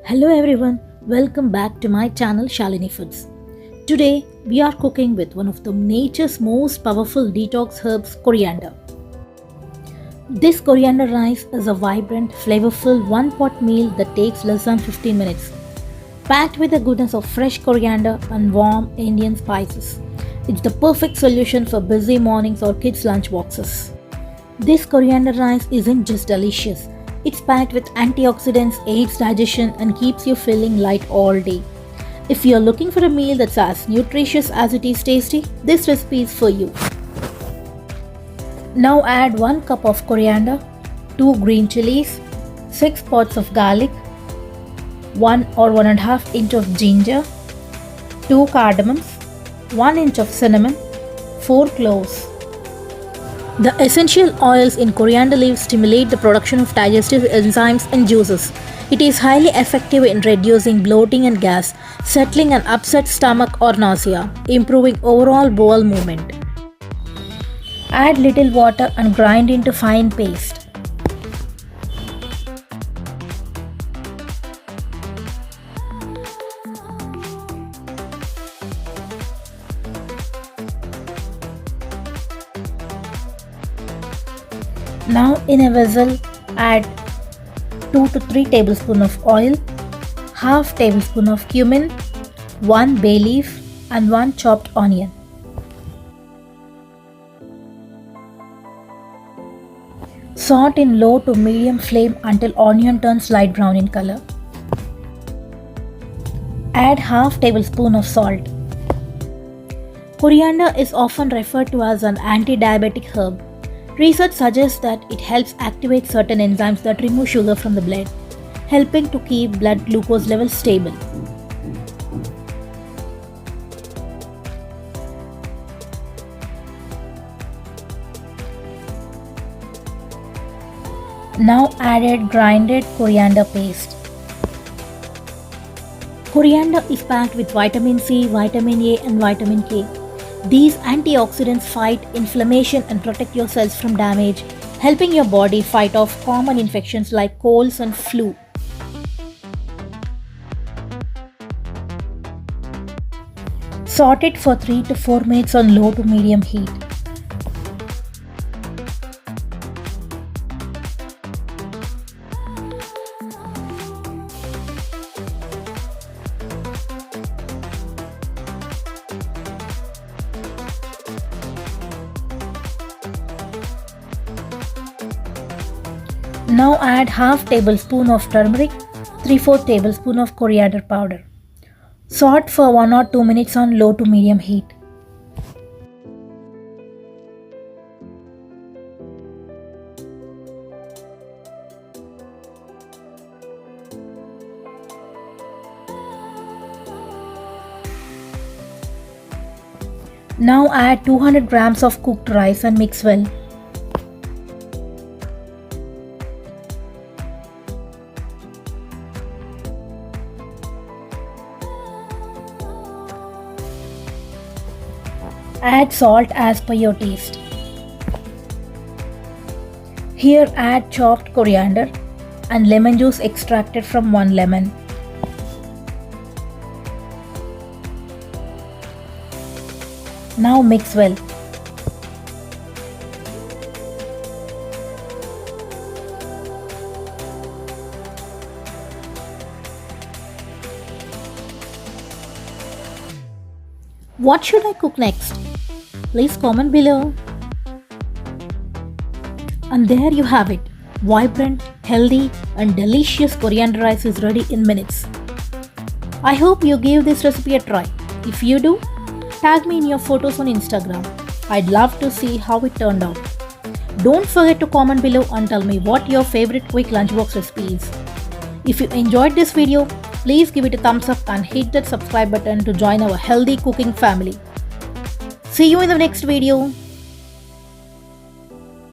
Hello everyone, welcome back to my channel Shalini Foods. Today we are cooking with one of the nature's most powerful detox herbs, coriander. This coriander rice is a vibrant, flavorful one-pot meal that takes less than 15 minutes. Packed with the goodness of fresh coriander and warm Indian spices. It's the perfect solution for busy mornings or kids' lunch boxes. This coriander rice isn't just delicious. It's packed with antioxidants, aids digestion and keeps you feeling light all day. If you're looking for a meal that's as nutritious as it is tasty, this recipe is for you. Now add 1 cup of coriander, 2 green chilies, 6 pods of garlic, 1 or 1.5 inch of ginger, 2 cardamoms, 1 inch of cinnamon, 4 cloves. The essential oils in coriander leaves stimulate the production of digestive enzymes and juices. It is highly effective in reducing bloating and gas, settling an upset stomach or nausea, improving overall bowel movement. Add little water and grind into fine paste. Now in a vessel add 2 to 3 tablespoons of oil, half tablespoon of cumin, 1 bay leaf and 1 chopped onion. Saute in low to medium flame until onion turns light brown in color. Add half tablespoon of salt. Coriander is often referred to as an anti-diabetic herb. Research suggests that it helps activate certain enzymes that remove sugar from the blood, helping to keep blood glucose levels stable. Now add grinded coriander paste. Coriander is packed with vitamin C, vitamin A and vitamin K. These antioxidants fight inflammation and protect your cells from damage, helping your body fight off common infections like colds and flu. Saute it for 3 to 4 minutes on low to medium heat. Now add half tablespoon of turmeric, 3/4 tablespoon of coriander powder. Saute for 1 or 2 minutes on low to medium heat. Now add 200 grams of cooked rice and mix well. Add salt as per your taste. Here add chopped coriander and lemon juice extracted from 1 lemon. Now mix well. What should I cook next? Please comment below. And there you have it. Vibrant, healthy and delicious coriander rice is ready in minutes. I hope you give this recipe a try. If you do, tag me in your photos on Instagram. I'd love to see how it turned out. Don't forget to comment below and tell me what your favorite quick lunchbox recipe is. If you enjoyed this video, please give it a thumbs up and hit that subscribe button to join our healthy cooking family. See you in the next video.